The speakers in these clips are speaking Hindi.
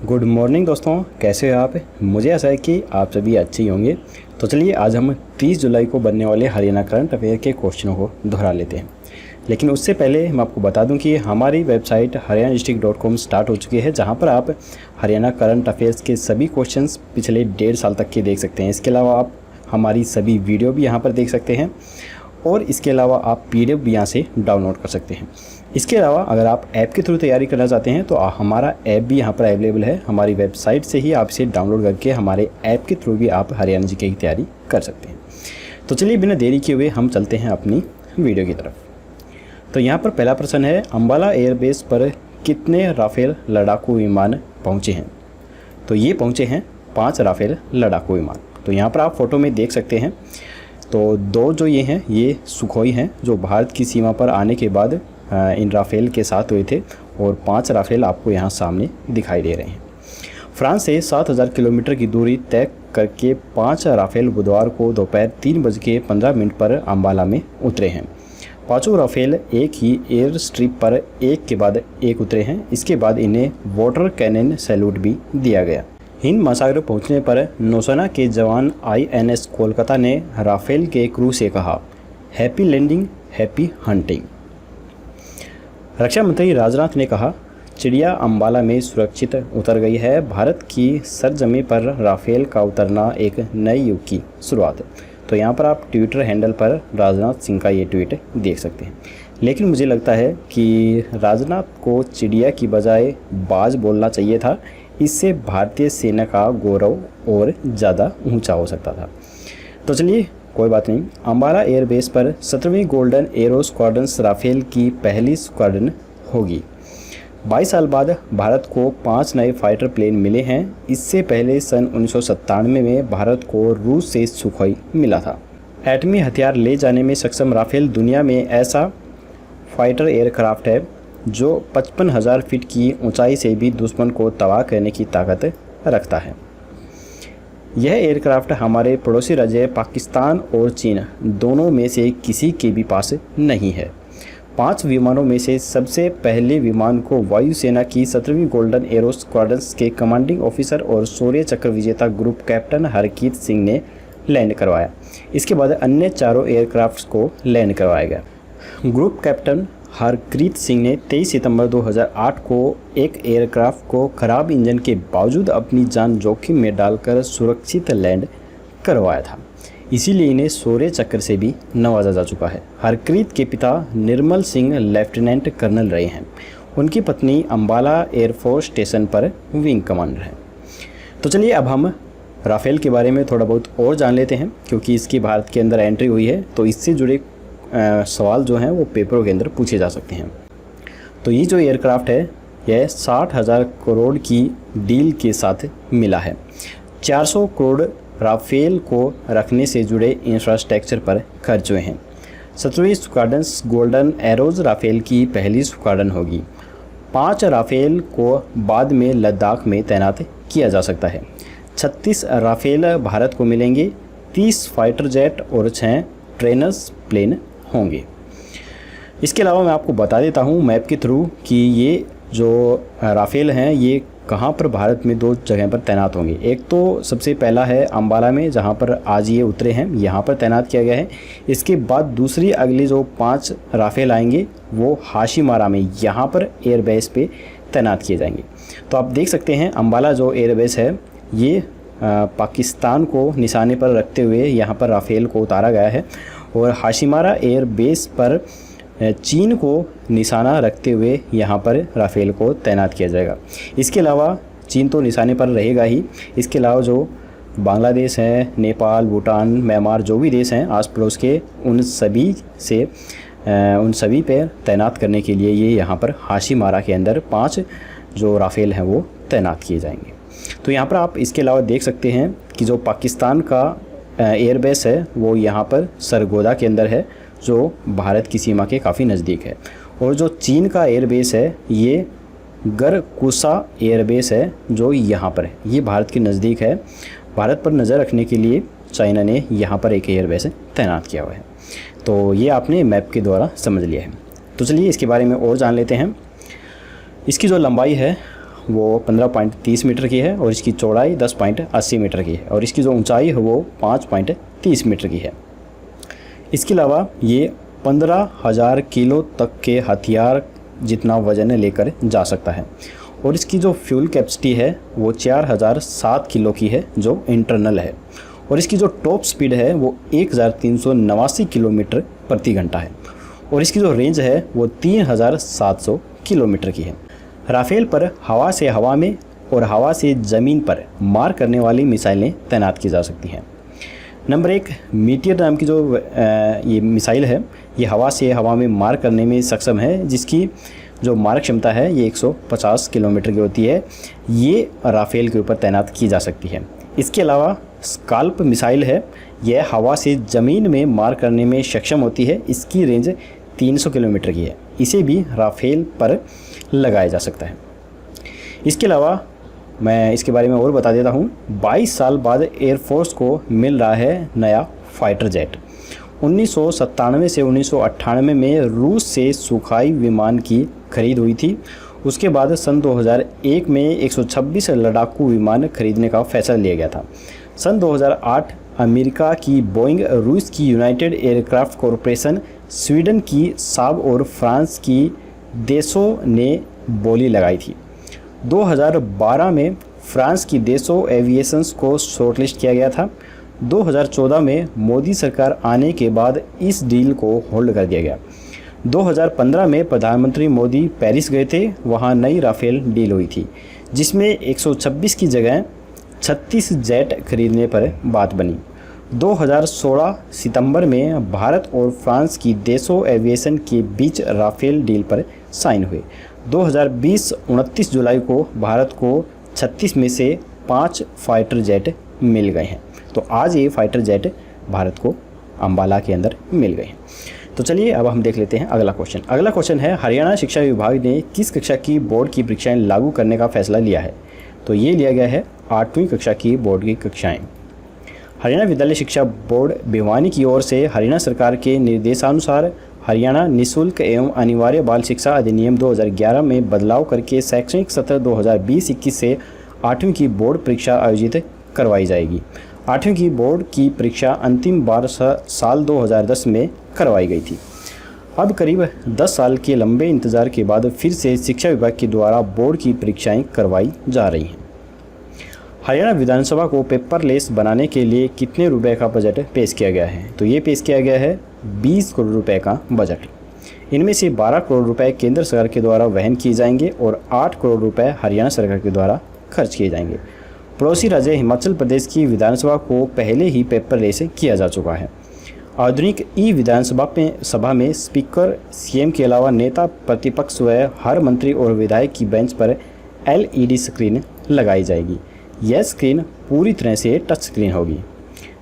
गुड मॉर्निंग दोस्तों, कैसे हो आप। मुझे ऐसा है कि आप सभी अच्छे ही होंगे। तो चलिए आज हम 30 जुलाई को बनने वाले हरियाणा करंट अफेयर के क्वेश्चनों को दोहरा लेते हैं। लेकिन उससे पहले मैं आपको बता दूं कि हमारी वेबसाइट haryanaDistrict.com स्टार्ट हो चुकी है, जहां पर आप हरियाणा करंट अफेयर्स के सभी क्वेश्चंस पिछले 1.5 साल तक के देख सकते हैं। इसके अलावा आप हमारी सभी वीडियो भी यहाँ पर देख सकते हैं और इसके अलावा आप PDF भी यहाँ से डाउनलोड कर सकते हैं। इसके अलावा अगर आप ऐप के थ्रू तैयारी करना चाहते हैं तो हमारा ऐप भी यहाँ पर अवेलेबल है। हमारी वेबसाइट से ही आप इसे डाउनलोड करके हमारे ऐप के थ्रू भी आप हरियाणा जीके की तैयारी कर सकते हैं। तो चलिए बिना देरी किए हुए हम चलते हैं अपनी वीडियो की तरफ। तो यहाँ पर पहला प्रश्न है, अम्बाला एयरबेस पर कितने राफेल लड़ाकू विमान पहुँचे हैं। तो ये पहुँचे हैं 5 राफेल लड़ाकू विमान। तो यहाँ पर आप फ़ोटो में देख सकते हैं। तो 2 जो ये हैं ये सुखोई हैं जो भारत की सीमा पर आने के बाद इन राफेल के साथ हुए थे, और 5 राफेल आपको यहाँ सामने दिखाई दे रहे हैं। फ्रांस से 7000 किलोमीटर की दूरी तय करके 5 राफेल बुधवार को दोपहर 3:15 पर अम्बाला में उतरे हैं। 5 राफेल एक ही एयर स्ट्रिप पर एक के बाद एक उतरे हैं। इसके बाद इन्हें वाटर कैनन सैल्यूट भी दिया गया। हिंद महासागर पहुंचने पर नौसेना के जवान INS कोलकाता ने राफेल के क्रू से कहा, हैप्पी लैंडिंग, हैप्पी हंटिंग। रक्षा मंत्री राजनाथ ने कहा, चिड़िया अम्बाला में सुरक्षित उतर गई है। भारत की सरजमी पर राफेल का उतरना एक नए युग की शुरुआत। तो यहाँ पर आप ट्विटर हैंडल पर राजनाथ सिंह का ये ट्वीट देख सकते हैं। लेकिन मुझे लगता है कि राजनाथ को चिड़िया की बजाय बाज बोलना चाहिए था। इससे भारतीय सेना का गौरव और ज़्यादा ऊंचा हो सकता था। तो चलिए कोई बात नहीं। अम्बाला एयरबेस पर 17वीं गोल्डन एरो स्क्वाड्रन राफेल की पहली स्क्वाड्रन होगी। 22 साल बाद भारत को 5 नए फाइटर प्लेन मिले हैं। इससे पहले सन 1997 में भारत को रूस से सुखोई मिला था। एटमी हथियार ले जाने में सक्षम राफेल दुनिया में ऐसा फाइटर एयरक्राफ्ट है जो 55,000 फीट की ऊंचाई से भी दुश्मन को तबाह करने की ताकत रखता है। यह एयरक्राफ्ट हमारे पड़ोसी राज्य पाकिस्तान और चीन दोनों में से किसी के भी पास नहीं है। 5 विमानों में से सबसे पहले विमान को वायुसेना की 17वीं गोल्डन एरो स्क्वाड्रन के कमांडिंग ऑफिसर और शौर्य चक्र विजेता ग्रुप कैप्टन हरकीत सिंह ने लैंड करवाया। इसके बाद अन्य 4 एयरक्राफ्ट्स को लैंड करवाया गया। ग्रुप कैप्टन हरकीत सिंह ने 23 सितंबर 2008 को एक एयरक्राफ्ट को खराब इंजन के बावजूद अपनी जान जोखिम में डालकर सुरक्षित लैंड करवाया था। इसीलिए इन्हें शौर्य चक्र से भी नवाजा जा चुका है। हरकीत के पिता निर्मल सिंह लेफ्टिनेंट कर्नल रहे हैं। उनकी पत्नी अम्बाला एयरफोर्स स्टेशन पर विंग कमांडर हैं। तो चलिए अब हम राफेल के बारे में थोड़ा बहुत और जान लेते हैं, क्योंकि इसकी भारत के अंदर एंट्री हुई है तो इससे जुड़े सवाल जो हैं वो पेपरों के अंदर पूछे जा सकते हैं। तो ये जो एयरक्राफ्ट है यह 60,000 करोड़ की डील के साथ मिला है। 400 करोड़ राफेल को रखने से जुड़े इंफ्रास्ट्रक्चर पर खर्च हुए हैं। 17वीं स्क्वाड्रन गोल्डन एरोज राफेल की पहली स्क्वाड्रन होगी। 5 राफेल को बाद में लद्दाख में तैनात किया जा सकता है। 36 राफेल भारत को मिलेंगे। 30 फाइटर जेट और 6 ट्रेनर्स प्लेन होंगे। इसके अलावा मैं आपको बता देता हूँ मैप के थ्रू कि ये जो राफेल हैं ये कहाँ पर भारत में 2 जगह पर तैनात होंगे। एक तो सबसे पहला है अम्बाला में, जहाँ पर आज ये उतरे हैं, यहाँ पर तैनात किया गया है। इसके बाद दूसरी अगली जो 5 राफेल आएंगे वो हाशीमारा में, यहाँ पर एयरबेस पे तैनात किए जाएंगे। तो आप देख सकते हैं अम्बाला जो एयरबेस है ये पाकिस्तान को निशाने पर रखते हुए यहाँ पर राफेल को उतारा गया है, और हाशीमारा एयरबेस पर चीन को निशाना रखते हुए यहाँ पर राफेल को तैनात किया जाएगा। इसके अलावा चीन तो निशाने पर रहेगा ही, इसके अलावा जो बांग्लादेश है, नेपाल, भूटान, म्यांमार जो भी देश हैं आस पड़ोस के, उन सभी पे तैनात करने के लिए ये यहाँ पर हाशीमारा के अंदर 5 जो राफेल हैं वो तैनात किए जाएंगे। तो यहाँ पर आप इसके अलावा देख सकते हैं कि जो पाकिस्तान का एयरबेस है वो यहाँ पर सरगोदा के अंदर है, जो भारत की सीमा के काफ़ी नज़दीक है। और जो चीन का एयरबेस है ये गरकुसा एयरबेस है जो यहाँ पर है, ये भारत के नज़दीक है। भारत पर नज़र रखने के लिए चाइना ने यहाँ पर एक एयरबेस तैनात किया हुआ है। तो ये आपने मैप के द्वारा समझ लिया है। तो चलिए इसके बारे में और जान लेते हैं। इसकी जो लंबाई है वो 15.30 मीटर की है और इसकी चौड़ाई 10.80 मीटर की है और इसकी जो ऊंचाई है वो 5.30 मीटर की है। इसके अलावा ये 15,000 किलो तक के हथियार जितना वजन लेकर जा सकता है और इसकी जो फ्यूल कैपेसिटी है वो 4007 किलो की है जो इंटरनल है और इसकी जो टॉप स्पीड है वो 1389 किलोमीटर प्रति घंटा है और इसकी जो रेंज है वो 3700 किलोमीटर की है। राफेल पर हवा से हवा में और हवा से ज़मीन पर मार करने वाली मिसाइलें तैनात की जा सकती हैं। नंबर 1 मीटियर नाम की जो ये मिसाइल है ये हवा से हवा में मार करने में सक्षम है, जिसकी जो मारक क्षमता है ये 150 किलोमीटर की होती है। ये राफेल के ऊपर तैनात की जा सकती है। इसके अलावा स्काल्प मिसाइल है, यह हवा से ज़मीन में मार करने में सक्षम होती है। इसकी रेंज 300 किलोमीटर की है। इसे भी राफेल पर लगाया जा सकता है। इसके अलावा मैं इसके बारे में और बता देता हूँ। 22 साल बाद एयरफोर्स को मिल रहा है नया फाइटर जेट। 1997 से 1998 में रूस से सुखाई विमान की खरीद हुई थी। उसके बाद सन 2001 में 126 लड़ाकू विमान खरीदने का फैसला लिया गया था। सन 2008 अमेरिका की बोइंग, रूस की यूनाइटेड एयरक्राफ्ट कॉरपोरेशन, स्वीडन की साब और फ्रांस की देशों ने बोली लगाई थी। 2012 में फ्रांस की देशों एविएशंस को शॉर्टलिस्ट किया गया था। 2014 में मोदी सरकार आने के बाद इस डील को होल्ड कर दिया गया। 2015 में प्रधानमंत्री मोदी पेरिस गए थे, वहां नई राफेल डील हुई थी जिसमें 126 की जगह 36 जेट खरीदने पर बात बनी। 2016 सितंबर में भारत और फ्रांस की देशों एविएशन के बीच राफेल डील पर साइन हुए। 2020 29 जुलाई को भारत को 36 में से 5 फाइटर जेट मिल गए हैं। तो आज ये फाइटर जेट भारत को अंबाला के अंदर मिल गए हैं। तो चलिए अब हम देख लेते हैं अगला क्वेश्चन। अगला क्वेश्चन है, हरियाणा शिक्षा विभाग ने किस कक्षा की बोर्ड की परीक्षाएं लागू करने का फैसला लिया है? तो ये लिया गया है 8वीं कक्षा की बोर्ड की कक्षाएं। हरियाणा विद्यालय शिक्षा बोर्ड भिवानी की ओर से हरियाणा सरकार के निर्देशानुसार हरियाणा निःशुल्क एवं अनिवार्य बाल शिक्षा अधिनियम 2011 में बदलाव करके शैक्षणिक सत्र 2020-21 से 8वीं की बोर्ड परीक्षा आयोजित करवाई जाएगी। 8वीं की बोर्ड की परीक्षा अंतिम बार साल 2010 में करवाई गई थी। अब करीब 10 साल के लंबे इंतजार के बाद फिर से शिक्षा विभाग के द्वारा बोर्ड की परीक्षाएं करवाई जा रही हैं। हरियाणा विधानसभा को पेपरलेस बनाने के लिए कितने रुपए का बजट पेश किया गया है? तो ये पेश किया गया है 20 करोड़ रुपए का बजट। इनमें से 12 करोड़ रुपए केंद्र सरकार के द्वारा वहन किए जाएंगे और 8 करोड़ रुपए हरियाणा सरकार के द्वारा खर्च किए जाएंगे। पड़ोसी राज्य हिमाचल प्रदेश की विधानसभा को पहले ही पेपरलेस किया जा चुका है। आधुनिक ई विधानसभा में स्पीकर, सीएम के अलावा नेता प्रतिपक्ष व हर मंत्री और विधायक की बेंच पर LED स्क्रीन लगाई जाएगी। यह स्क्रीन पूरी तरह से टच स्क्रीन होगी।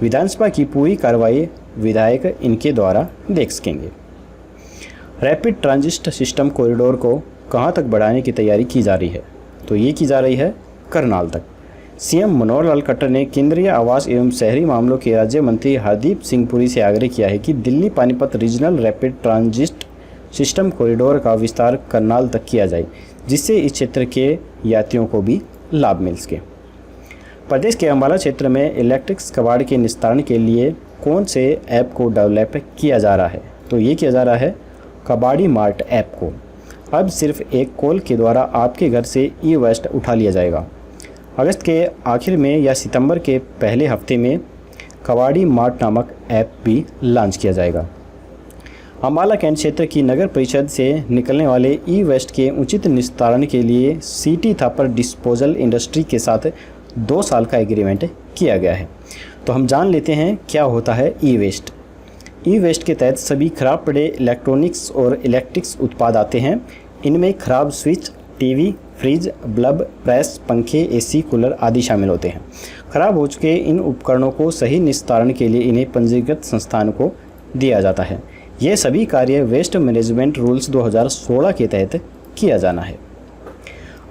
विधानसभा की पूरी कार्रवाई विधायक इनके द्वारा देख सकेंगे। रैपिड ट्रांजिट सिस्टम कॉरिडोर को कहां तक बढ़ाने की तैयारी की जा रही है? तो ये की जा रही है करनाल तक। सीएम मनोहर लाल खट्टर ने केंद्रीय आवास एवं शहरी मामलों के राज्य मंत्री हरदीप सिंह पुरी से आग्रह किया है कि Delhi Panipat regional rapid transit system corridor का विस्तार करनाल तक किया जाए, जिससे इस क्षेत्र के यात्रियों को भी लाभ मिल सके। प्रदेश के अम्बाला क्षेत्र में इलेक्ट्रिक कबाड़ के निस्तारण के लिए कौन से ऐप को डेवलप किया जा रहा है? तो ये किया जा रहा है कबाड़ी मार्ट ऐप को। अब सिर्फ एक कॉल के द्वारा आपके घर से ई-वेस्ट उठा लिया जाएगा। अगस्त के आखिर में या सितंबर के पहले हफ्ते में कबाड़ी मार्ट नामक ऐप भी लॉन्च किया जाएगा। अम्बाला कैंट क्षेत्र की नगर परिषद से निकलने वाले ई-वेस्ट के उचित निस्तारण के लिए सिटी थापर डिस्पोजल इंडस्ट्री के साथ 2 साल का एग्रीमेंट किया गया है। तो हम जान लेते हैं क्या होता है ई-वेस्ट। ई-वेस्ट के तहत सभी खराब पड़े इलेक्ट्रॉनिक्स और इलेक्ट्रिक्स उत्पाद आते हैं। इनमें खराब switch, TV, fridge, bulb, press, पंखे, एसी, कूलर आदि शामिल होते हैं। खराब हो चुके इन उपकरणों को सही निस्तारण के लिए इन्हें पंजीकृत संस्थान को दिया जाता है। यह सभी कार्य वेस्ट मैनेजमेंट रूल्स 2016 के तहत किया जाना है।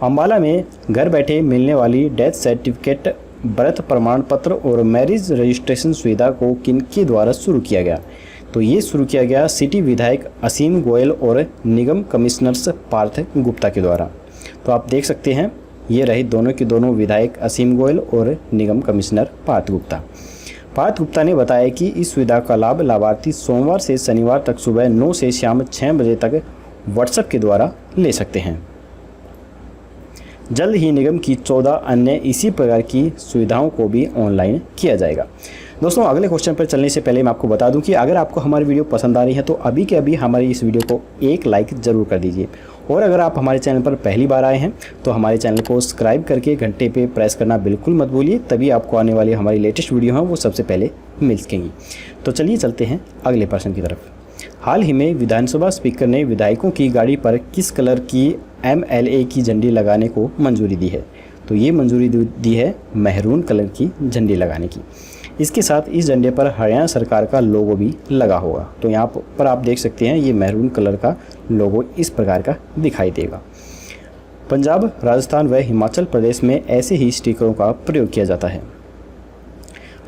अम्बाला में घर बैठे मिलने वाली डेथ सर्टिफिकेट, बर्थ प्रमाण पत्र और मैरिज रजिस्ट्रेशन सुविधा को किनके द्वारा शुरू किया गया? तो ये शुरू किया गया सिटी विधायक असीम गोयल और निगम कमिश्नर्स पार्थ गुप्ता के द्वारा। तो आप देख सकते हैं ये रहे दोनों के दोनों विधायक असीम गोयल और निगम कमिश्नर पार्थ गुप्ता। पार्थ गुप्ता ने बताया कि इस सुविधा का लाभ लाभार्थी सोमवार से शनिवार तक सुबह 9 से शाम 6 बजे तक व्हाट्सएप के द्वारा ले सकते हैं। जल्द ही निगम की 14 अन्य इसी प्रकार की सुविधाओं को भी ऑनलाइन किया जाएगा। दोस्तों, अगले क्वेश्चन पर चलने से पहले मैं आपको बता दूं कि अगर आपको हमारी वीडियो पसंद आ रही है तो अभी के अभी हमारी इस वीडियो को एक लाइक ज़रूर कर दीजिए, और अगर आप हमारे चैनल पर पहली बार आए हैं तो हमारे चैनल को सब्सक्राइब करके घंटे पे प्रेस करना बिल्कुल मत भूलिए, तभी आपको आने वाली हमारी लेटेस्ट वीडियो हैं वो सबसे पहले मिल सकेंगी। तो चलिए चलते हैं अगले प्रश्न की तरफ। हाल ही में विधानसभा स्पीकर ने विधायकों की गाड़ी पर किस कलर की MLA की झंडी लगाने को मंजूरी दी है? तो ये मंजूरी दी है मैरून कलर की झंडी लगाने की। इसके साथ इस झंडे पर हरियाणा सरकार का लोगो भी लगा होगा। तो यहाँ पर आप देख सकते हैं ये मैरून कलर का लोगो इस प्रकार का दिखाई देगा। पंजाब, राजस्थान व हिमाचल प्रदेश में ऐसे ही स्टिकरों का प्रयोग किया जाता है।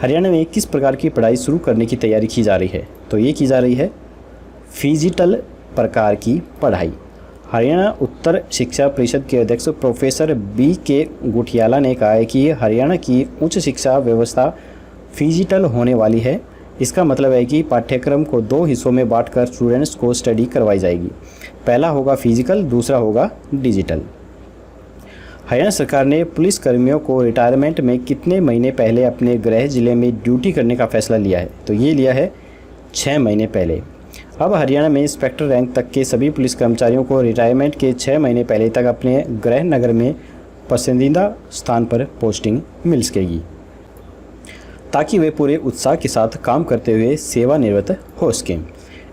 हरियाणा में किस प्रकार की पढ़ाई शुरू करने की तैयारी की जा रही है? तो ये की जा रही है फिजिकल प्रकार की पढ़ाई। हरियाणा उत्तर शिक्षा परिषद के अध्यक्ष प्रोफेसर BK गुठियाला ने कहा है कि हरियाणा की उच्च शिक्षा व्यवस्था फिजिकल होने वाली है। इसका मतलब है कि पाठ्यक्रम को 2 हिस्सों में बांटकर स्टूडेंट्स को स्टडी करवाई जाएगी। पहला होगा फिजिकल, दूसरा होगा डिजिटल। हरियाणा सरकार ने पुलिस कर्मियों को रिटायरमेंट में कितने महीने पहले अपने गृह जिले में ड्यूटी करने का फैसला लिया है? तो ये लिया है 6 महीने पहले। अब हरियाणा में इंस्पेक्टर रैंक तक के सभी पुलिस कर्मचारियों को रिटायरमेंट के 6 महीने पहले तक अपने गृह नगर में पसंदीदा स्थान पर पोस्टिंग मिल सकेगी, ताकि वे पूरे उत्साह के साथ काम करते हुए सेवानिवृत्त हो सकें।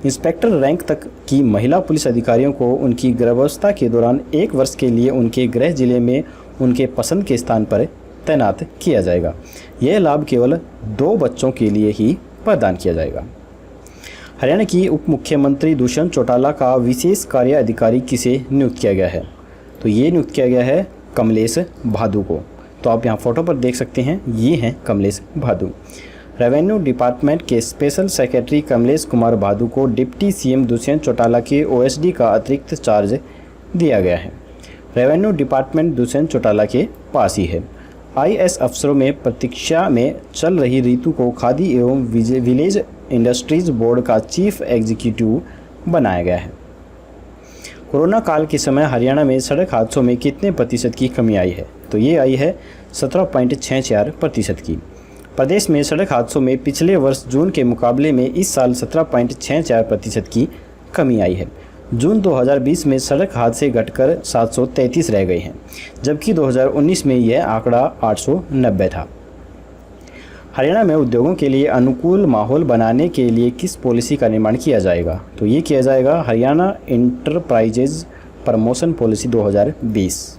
इंस्पेक्टर रैंक तक की महिला पुलिस अधिकारियों को उनकी गर्भावस्था के दौरान 1 वर्ष के लिए उनके गृह जिले में उनके पसंद के स्थान पर तैनात किया जाएगा। यह लाभ केवल 2 बच्चों के लिए ही प्रदान किया जाएगा। हरियाणा की उप मुख्यमंत्री दुष्यंत चौटाला का विशेष कार्य अधिकारी किसे नियुक्त किया गया है? तो ये नियुक्त किया गया है कमलेश भादु को। तो आप यहाँ फोटो पर देख सकते हैं, ये हैं कमलेश भादु। रेवेन्यू डिपार्टमेंट के स्पेशल सेक्रेटरी कमलेश कुमार भादु को डिप्टी CM दुष्यंत चौटाला के OSD का अतिरिक्त चार्ज दिया गया है। रेवेन्यू डिपार्टमेंट दुष्यंत चौटाला के पास ही है। IS अफसरों में प्रतीक्षा में चल रही रीतू को खादी एवं विलेज इंडस्ट्रीज बोर्ड का चीफ एग्जीक्यूटिव बनाया गया है। कोरोना काल के समय हरियाणा में सड़क हादसों में कितने प्रतिशत की कमी आई है? तो ये आई है 17.64% की। प्रदेश में सड़क हादसों में पिछले वर्ष जून के मुकाबले में इस साल 17.64% की कमी आई है। जून 2020 में सड़क हादसे घटकर 733 रह गए हैं, जबकि 2019 में यह आंकड़ा 890 था। हरियाणा में उद्योगों के लिए अनुकूल माहौल बनाने के लिए किस पॉलिसी का निर्माण किया जाएगा? तो ये किया जाएगा हरियाणा इंटरप्राइजेज प्रमोशन पॉलिसी 2020।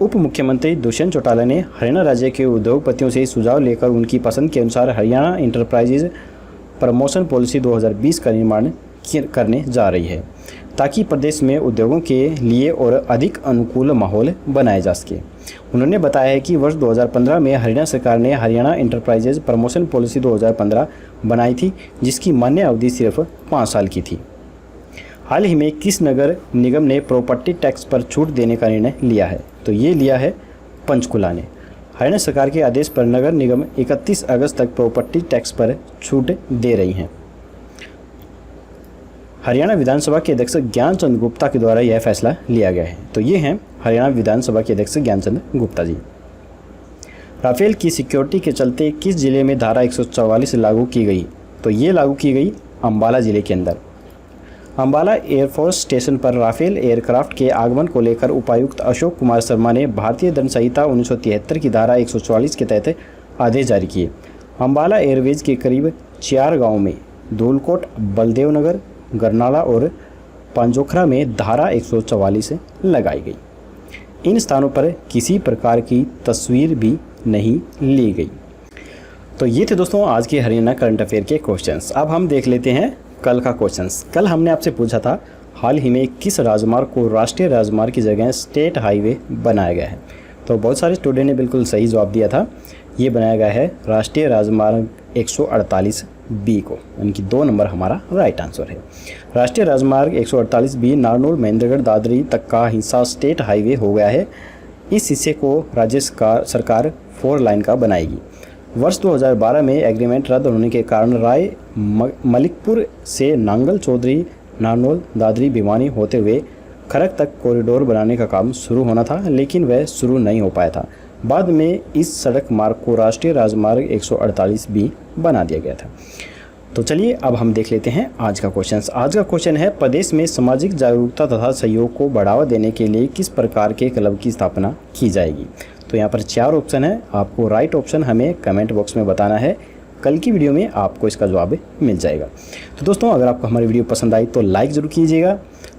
उप मुख्यमंत्री दुष्यंत चौटाला ने हरियाणा राज्य के उद्योगपतियों से सुझाव लेकर उनकी पसंद के अनुसार हरियाणा इंटरप्राइजेज प्रमोशन पॉलिसी 2020 का निर्माण करने जा रही है, ताकि प्रदेश में उद्योगों के लिए और अधिक अनुकूल माहौल बनाया जा सके। उन्होंने बताया है कि वर्ष 2015 में हरियाणा सरकार ने हरियाणा इंटरप्राइजेज प्रमोशन पॉलिसी 2015 बनाई थी, जिसकी मान्य अवधि सिर्फ 5 साल की थी। हाल ही में किस नगर निगम ने प्रॉपर्टी टैक्स पर छूट देने का निर्णय लिया है? तो ये लिया है पंचकुला ने। हरियाणा सरकार के आदेश पर नगर निगम 31 अगस्त तक प्रॉपर्टी टैक्स पर छूट दे रही हैं। हरियाणा विधानसभा के अध्यक्ष ज्ञानचंद गुप्ता के द्वारा यह फैसला लिया गया है। तो ये हैं हरियाणा विधानसभा के अध्यक्ष ज्ञानचंद गुप्ता जी। राफेल की सिक्योरिटी के चलते किस जिले में धारा 144 लागू की गई? तो ये लागू की गई अम्बाला जिले के अंदर। अम्बाला एयरफोर्स स्टेशन पर राफेल एयरक्राफ्ट के आगमन को लेकर उपायुक्त अशोक कुमार शर्मा ने भारतीय दंड संहिता 1973 की धारा 144 के तहत आदेश जारी किए। अम्बाला एयरवेज के करीब 4 गाँव में धूलकोट, बलदेव नगर, गरनाला और पांजोखरा में धारा 144 लगाई गई। इन स्थानों पर किसी प्रकार की तस्वीर भी नहीं ली गई। तो ये थे दोस्तों आज के हरियाणा करंट अफेयर के क्वेश्चंस। अब हम देख लेते हैं कल का क्वेश्चंस। कल हमने आपसे पूछा था हाल ही में किस राजमार्ग को राष्ट्रीय राजमार्ग की जगह स्टेट हाईवे बनाया गया है? तो बहुत सारे स्टूडेंट ने बिल्कुल सही जवाब दिया था। ये बनाया गया है राष्ट्रीय राजमार्ग 148B को, यानी 2 नंबर हमारा राइट आंसर है। राष्ट्रीय राजमार्ग 148B नारनौल, महेंद्रगढ़, दादरी तक का हिस्सा स्टेट हाईवे हो गया है। इस हिस्से को राज्य सरकार 4 लाइन का बनाएगी। वर्ष 2012 में एग्रीमेंट रद्द होने के कारण राय मलिकपुर से नांगल चौधरी नारनौल दादरी भिवानी होते हुए खरक तक कॉरिडोर बनाने का काम शुरू होना था, लेकिन वह शुरू नहीं हो पाया था। बाद में इस सड़क मार्ग को राष्ट्रीय राजमार्ग 148 भी बना दिया गया था। तो चलिए अब हम देख लेते हैं आज का क्वेश्चन। आज का क्वेश्चन है, प्रदेश में सामाजिक जागरूकता तथा सहयोग को बढ़ावा देने के लिए किस प्रकार के क्लब की स्थापना की जाएगी। तो यहाँ पर 4 ऑप्शन है, आपको राइट ऑप्शन हमें कमेंट बॉक्स में बताना है। कल की वीडियो में आपको इसका जवाब मिल जाएगा। तो दोस्तों, अगर आपको हमारी वीडियो पसंद आई तो लाइक ज़रूर कीजिएगा,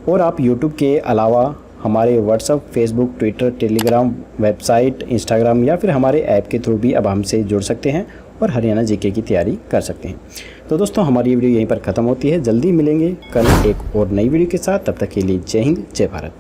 और आप यूट्यूब के अलावा हमारे WhatsApp, Facebook, Twitter, Telegram, website, Instagram या फिर हमारे ऐप के थ्रू भी अब हमसे जुड़ सकते हैं और हरियाणा जीके की तैयारी कर सकते हैं। तो दोस्तों, हमारी वीडियो यहीं पर ख़त्म होती है। जल्दी मिलेंगे कल एक और नई वीडियो के साथ। तब तक के लिए जय हिंद, जय भारत।